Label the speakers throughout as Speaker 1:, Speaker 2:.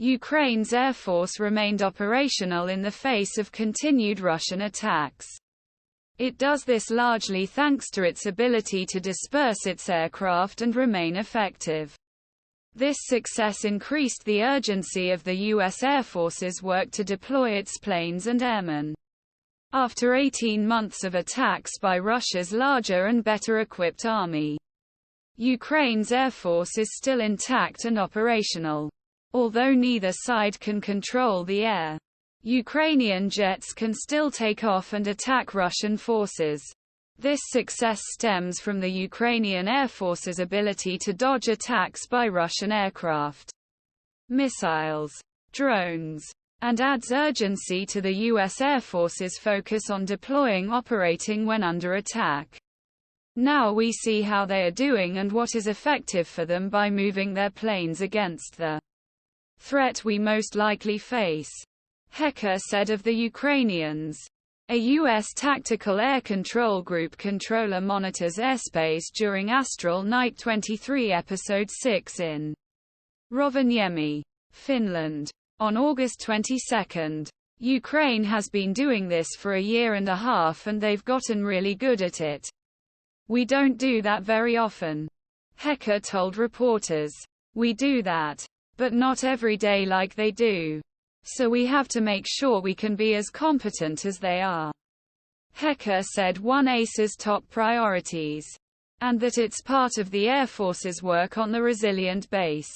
Speaker 1: Ukraine's air force remained operational in the face of continued Russian attacks. It does this largely thanks to its ability to disperse its aircraft and remain effective. This success increased the urgency of the U.S. Air Force's work to deploy its planes and airmen. After 18 months of attacks by Russia's larger and better equipped army, Ukraine's air force is still intact and operational. Although neither side can control the air, Ukrainian jets can still take off and attack Russian forces. This success stems from the Ukrainian Air Force's ability to dodge attacks by Russian aircraft, missiles, drones, and adds urgency to the U.S. Air Force's focus on deploying operating when under attack. Now we see how they are doing and what is effective for them by moving their planes against the threat we most likely face. Hecker said of the Ukrainians. A U.S. Tactical Air Control Group controller monitors airspace during Astral Knight 23 Episode 6 in Rovaniemi, Finland. On August 22, Ukraine has been doing this for a year and a half and they've gotten really good at it. We don't do that very often. Hecker told reporters. We do that, but not every day like they do. So we have to make sure we can be as competent as they are. Hecker said one ACE's top priorities, and that it's part of the Air Force's work on the resilient base.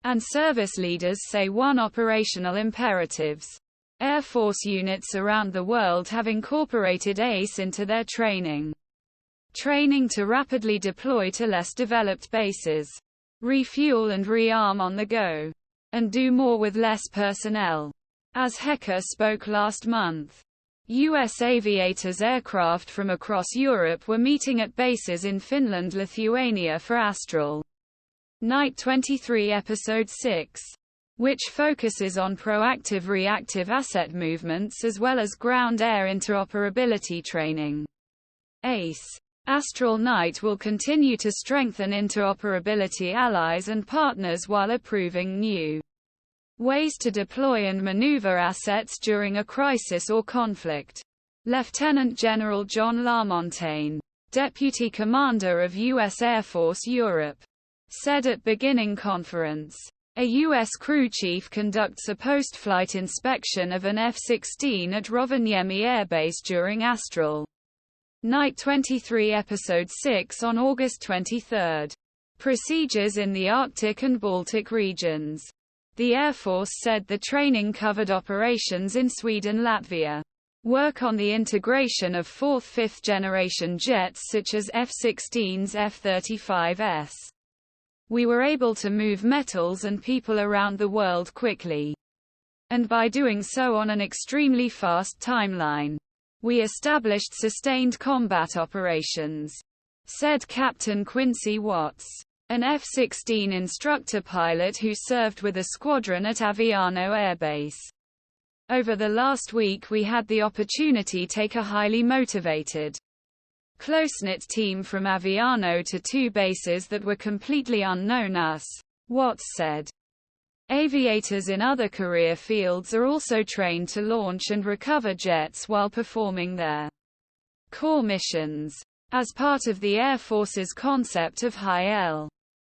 Speaker 1: And service leaders say one operational imperatives. Air Force units around the world have incorporated ACE into their training. Training to rapidly deploy to less developed bases, refuel and rearm on the go, and do more with less personnel. As Hecker spoke last month, U.S. Aviators aircraft from across Europe were meeting at bases in Finland, Lithuania for Astral Knight 23 Episode 6, which focuses on proactive reactive asset movements as well as ground-air interoperability training. ACE. Astral Knight will continue to strengthen interoperability allies and partners while approving new ways to deploy and maneuver assets during a crisis or conflict. Lieutenant General John Lamontagne, Deputy Commander of U.S. Air Force Europe, said at beginning conference. A U.S. crew chief conducts a post-flight inspection of an F-16 at Rovaniemi Air Base during Astral Knight 23 Episode 6 on August 23. Procedures in the Arctic and Baltic regions. The Air Force said the training covered operations in Sweden Latvia, work on the integration of 4th-5th generation jets such as F-16s F-35s. We were able to move metals and people around the world quickly. And by doing so on an extremely fast timeline, we established sustained combat operations, said Captain Quincy Watts, an F-16 instructor pilot who served with a squadron at Aviano Air Base. Over the last week we had the opportunity to take a highly motivated, close-knit team from Aviano to two bases that were completely unknown us, Watts said. Aviators in other career fields are also trained to launch and recover jets while performing their core missions, as part of the Air Force's concept of highl.